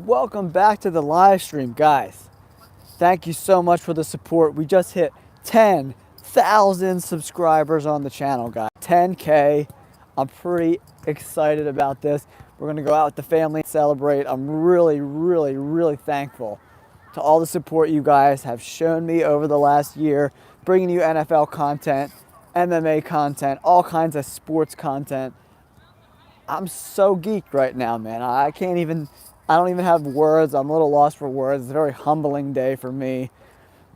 welcome back to the live stream, guys. Thank you so much for the support. We just hit 10,000 subscribers on the channel, guys. 10K. I'm pretty excited about this. We're gonna go out with the family and celebrate. I'm really thankful to all the support you guys have shown me over the last year, bringing you NFL content, MMA content, all kinds of sports content. I'm so geeked right now, man. I don't even have words. I'm a little lost for words. It's a very humbling day for me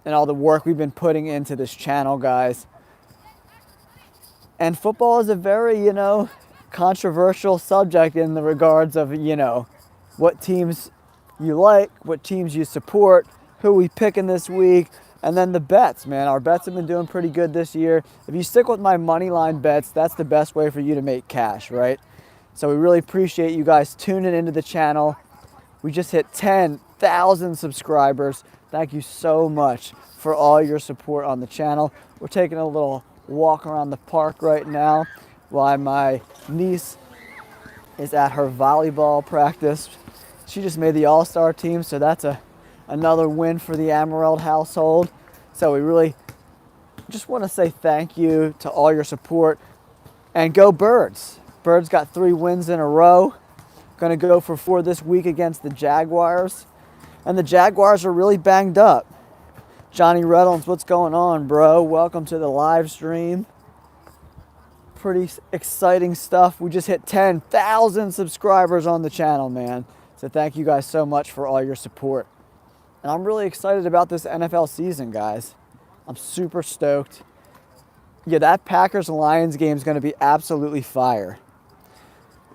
and all the work we've been putting into this channel, guys. And football is a very, controversial subject in the regards of, what teams you like, what teams you support, who we picking this week, and then the bets, man. Our bets have been doing pretty good this year. If you stick with my money line bets, that's the best way for you to make cash, right? So we really appreciate you guys tuning into the channel. We just hit 10,000 subscribers. Thank you so much for all your support on the channel. We're taking a little walk around the park right now while my niece is at her volleyball practice. She just made the All-Star team, so that's another win for the Emerald household. So we really just want to say thank you to all your support. And go Birds. Birds got 3 wins in a row. Going to go for 4 this week against the Jaguars. And the Jaguars are really banged up. Johnny Reynolds, what's going on, bro? Welcome to the live stream. Pretty exciting stuff. We just hit 10,000 subscribers on the channel, man. So thank you guys so much for all your support. And I'm really excited about this NFL season, guys. I'm super stoked. Yeah, that Packers-Lions game is going to be absolutely fire.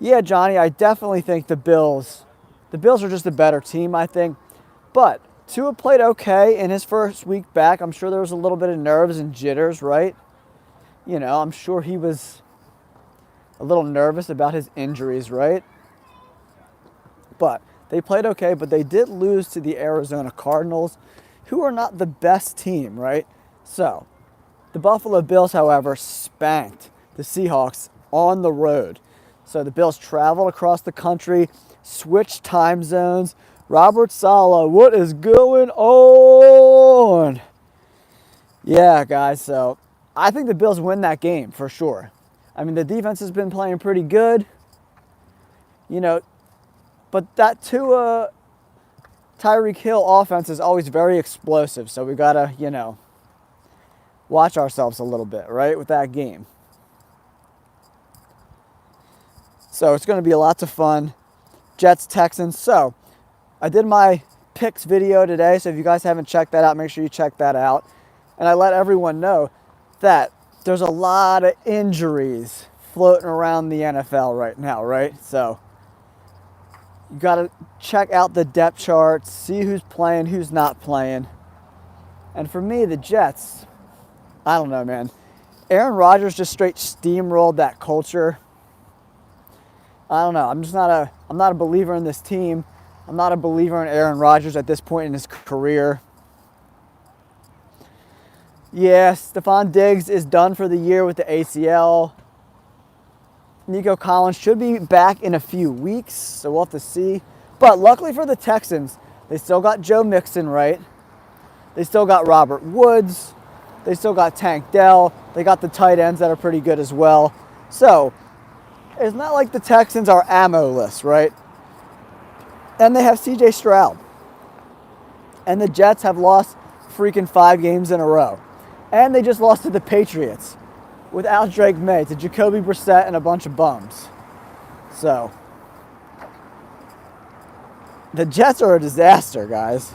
Yeah, Johnny, I definitely think the Bills are just a better team, I think. But Tua played okay in his first week back. I'm sure there was a little bit of nerves and jitters, right? I'm sure he was a little nervous about his injuries, right? But they played okay, but they did lose to the Arizona Cardinals, who are not the best team, right? So, the Buffalo Bills, however, spanked the Seahawks on the road. So the Bills traveled across the country, switched time zones. Robert Saleh, what is going on? Yeah, guys, so I think the Bills win that game for sure. I mean, the defense has been playing pretty good, but that Tua Tyreek Hill offense is always very explosive, so we got to, watch ourselves a little bit, right, with that game. So it's going to be lots of fun. Jets, Texans. So I did my picks video today, so if you guys haven't checked that out, make sure you check that out. And I let everyone know that there's a lot of injuries floating around the NFL right now, right? So you got to check out the depth charts, see who's playing, who's not playing. And for me, the Jets, I don't know, man. Aaron Rodgers just straight steamrolled that culture. I don't know. I'm not a believer in this team. I'm not a believer in Aaron Rodgers at this point in his career. Yeah, Stephon Diggs is done for the year with the ACL. Nico Collins should be back in a few weeks, so we'll have to see. But luckily for the Texans, they still got Joe Mixon, right? They still got Robert Woods. They still got Tank Dell. They got the tight ends that are pretty good as well. So it's not like the Texans are ammo-less, right? And they have C.J. Stroud. And the Jets have lost freaking 5 games in a row. And they just lost to the Patriots without Drake May, to Jacoby Brissett and a bunch of bums. So the Jets are a disaster, guys.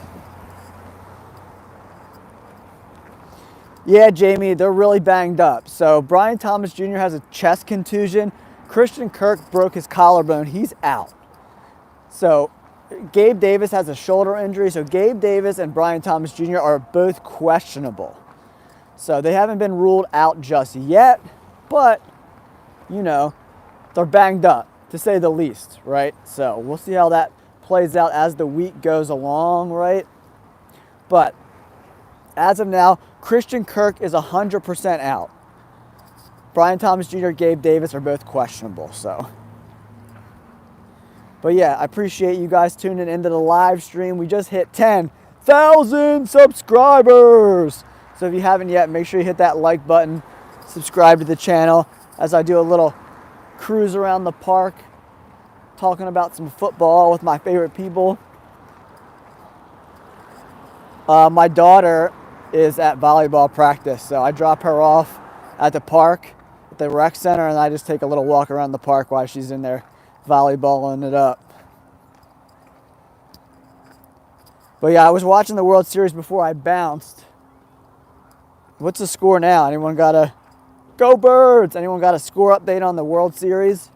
Yeah, Jamie, they're really banged up. So Brian Thomas Jr. has a chest contusion. Christian Kirk broke his collarbone. He's out. So Gabe Davis has a shoulder injury. So Gabe Davis and Brian Thomas Jr. are both questionable. So they haven't been ruled out just yet. But, they're banged up, to say the least, right? So we'll see how that plays out as the week goes along, right? But as of now, Christian Kirk is 100% out. Brian Thomas Jr., Gabe Davis are both questionable, so. But yeah, I appreciate you guys tuning into the live stream. We just hit 10,000 subscribers. So if you haven't yet, make sure you hit that like button, subscribe to the channel as I do a little cruise around the park, talking about some football with my favorite people. My daughter is at volleyball practice, so I drop her off at the park, at the rec center, and I just take a little walk around the park while she's in there volleyballing it up. But yeah, I was watching the World Series before I bounced. What's the score now? Anyone got a go Birds? Anyone got a score update on the World Series?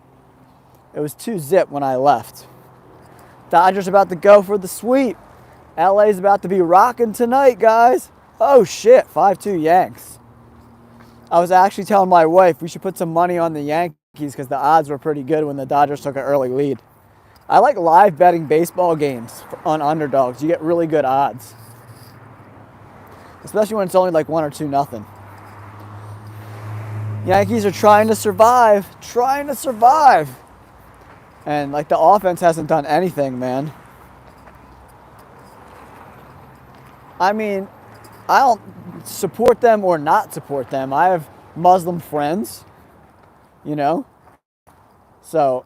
It was 2-0 when I left. Dodgers about to go for the sweep. LA's about to be rocking tonight, guys. Oh shit, 5-2 Yanks. I was actually telling my wife we should put some money on the Yankees because the odds were pretty good when the Dodgers took an early lead. I like live betting baseball games on underdogs. You get really good odds. Especially when it's only like 1 or 2-0. Yankees are trying to survive. And like the offense hasn't done anything, man. I mean, I don't support them or not support them. I have Muslim friends, you know. So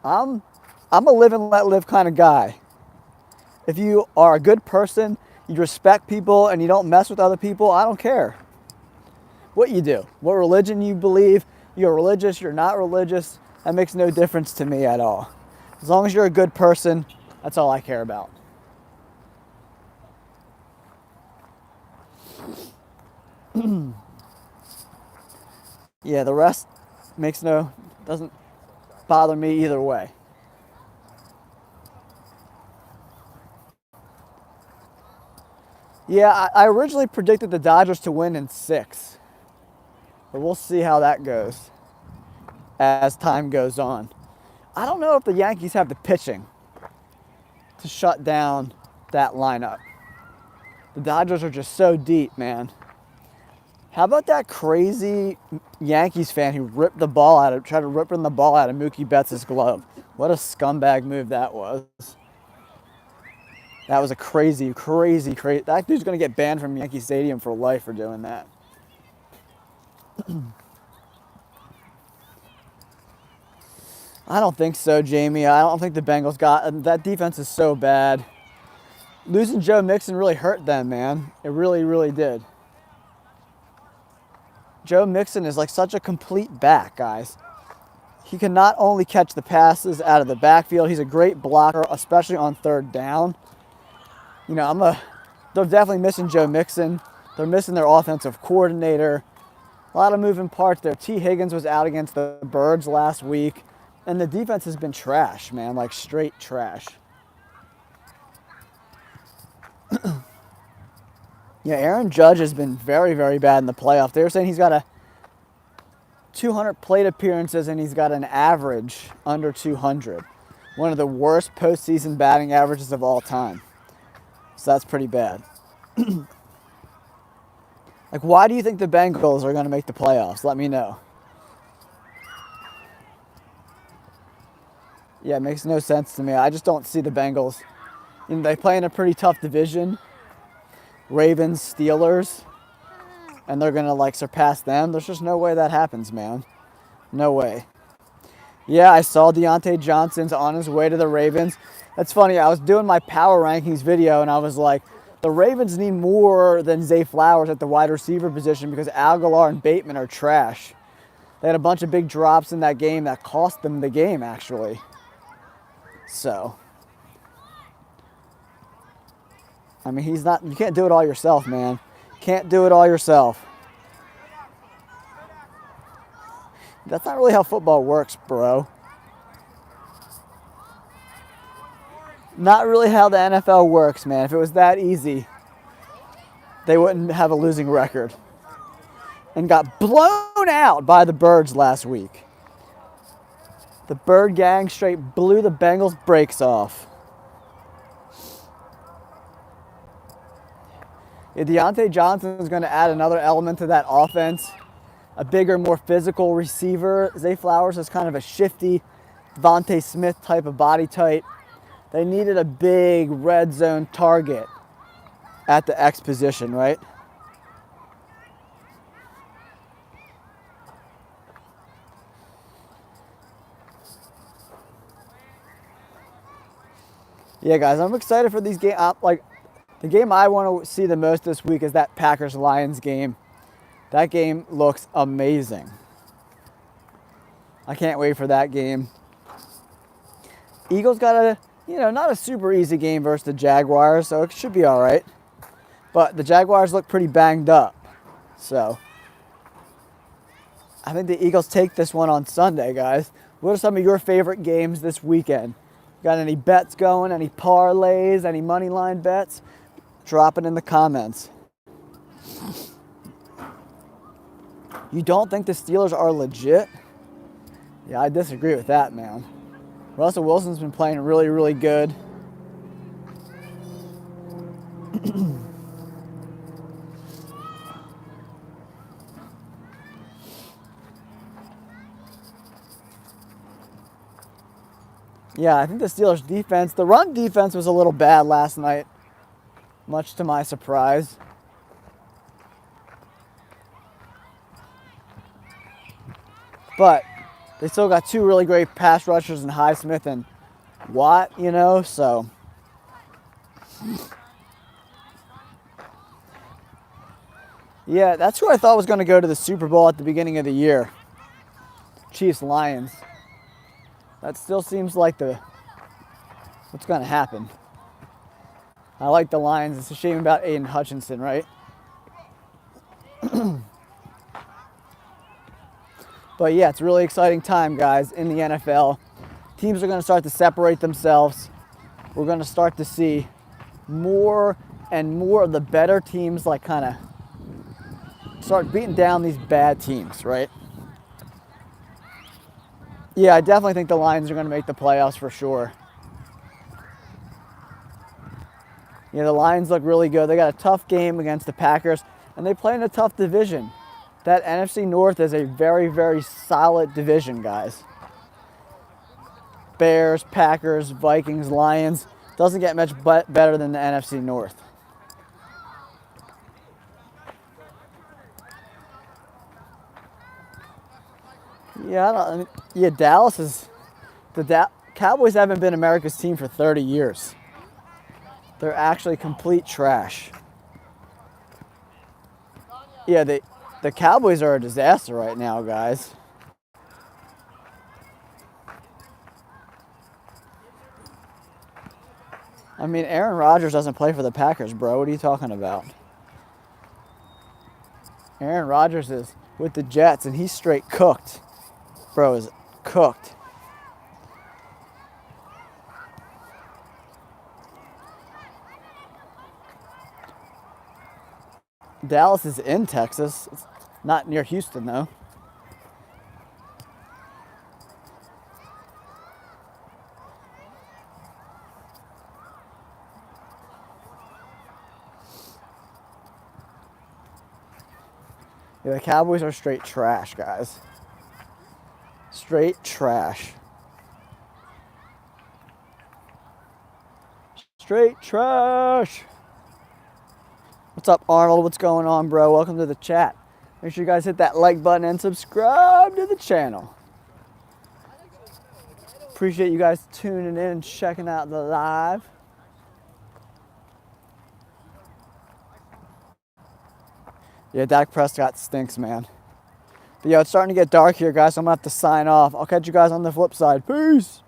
I'm a live and let live kind of guy. If you are a good person, you respect people, and you don't mess with other people, I don't care what you do, what religion you believe. You're religious, you're not religious, that makes no difference to me at all. As long as you're a good person, that's all I care about. Yeah, the rest doesn't bother me either way. Yeah, I originally predicted the Dodgers to win in 6. But we'll see how that goes as time goes on. I don't know if the Yankees have the pitching to shut down that lineup. The Dodgers are just so deep, man. How about that crazy Yankees fan who tried to rip the ball out of Mookie Betts' glove? What a scumbag move that was. That was a crazy. That dude's going to get banned from Yankee Stadium for life for doing that. I don't think so, Jamie. I don't think the Bengals that defense is so bad. Losing Joe Mixon really hurt them, man. It really, really did. Joe Mixon is like such a complete back, guys. He can not only catch the passes out of the backfield, he's a great blocker, especially on third down. You know, they're definitely missing Joe Mixon. They're missing their offensive coordinator. A lot of moving parts there. T. Higgins was out against the Birds last week. And the defense has been trash, man, like straight trash. Yeah, Aaron Judge has been very, very bad in the playoffs. They were saying he's got 200 plate appearances and he's got an average under 200. One of the worst postseason batting averages of all time. So that's pretty bad. Like, why do you think the Bengals are going to make the playoffs? Let me know. Yeah, it makes no sense to me. I just don't see the Bengals. You know, they play in a pretty tough division. Ravens, Steelers. And they're going to, like, surpass them. There's just no way that happens, man. No way. Yeah, I saw Deontay Johnson's on his way to the Ravens. That's funny. I was doing my power rankings video, and I was like, the Ravens need more than Zay Flowers at the wide receiver position because Aguilar and Bateman are trash. They had a bunch of big drops in that game that cost them the game, actually. So, I mean, you can't do it all yourself, man. Can't do it all yourself. That's not really how football works, bro. Not really how the NFL works, man. If it was that easy, they wouldn't have a losing record. And got blown out by the Birds last week. The Bird gang straight blew the Bengals' brakes off. Yeah, Deontay Johnson is going to add another element to that offense. A bigger, more physical receiver. Zay Flowers is kind of a shifty, Devontae Smith type of body type. They needed a big red zone target at the X position, right? Yeah, guys, I'm excited for these games. Like, the game I want to see the most this week is that Packers-Lions game. That game looks amazing. I can't wait for that game. Eagles got a, not a super easy game versus the Jaguars, so it should be all right. But the Jaguars look pretty banged up. So I think the Eagles take this one on Sunday, guys. What are some of your favorite games this weekend? Got any bets going? Any parlays? Any money line bets? Drop it in the comments. You don't think the Steelers are legit? Yeah, I disagree with that, man. Russell Wilson's been playing really, really good. Yeah, I think the Steelers' defense, the run defense was a little bad last night, much to my surprise. But they still got two really great pass rushers in Highsmith and Watt, so. Yeah, that's who I thought was going to go to the Super Bowl at the beginning of the year. Chiefs-Lions. That still seems like what's going to happen. I like the Lions. It's a shame about Aiden Hutchinson, right? But yeah, it's a really exciting time, guys, in the NFL. Teams are going to start to separate themselves. We're going to start to see more and more of the better teams like kind of start beating down these bad teams, right? Yeah, I definitely think the Lions are going to make the playoffs for sure. Yeah, the Lions look really good. They got a tough game against the Packers, and they play in a tough division. That NFC North is a very, very solid division, guys. Bears, Packers, Vikings, Lions. Doesn't get much better than the NFC North. Yeah, Dallas is... The Cowboys haven't been America's team for 30 years. They're actually complete trash. Yeah, the Cowboys are a disaster right now, guys. I mean, Aaron Rodgers doesn't play for the Packers, bro. What are you talking about? Aaron Rodgers is with the Jets, and he's straight cooked. Bro is cooked. Dallas is in Texas. It's not near Houston, though. Yeah, the Cowboys are straight trash, guys. Straight trash. Straight trash. What's up, Arnold? What's going on, bro? Welcome to the chat. Make sure you guys hit that like button and subscribe to the channel. Appreciate you guys tuning in and checking out the live. Yeah, Dak Prescott stinks, man. But yeah, it's starting to get dark here, guys, so I'm going to have to sign off. I'll catch you guys on the flip side. Peace!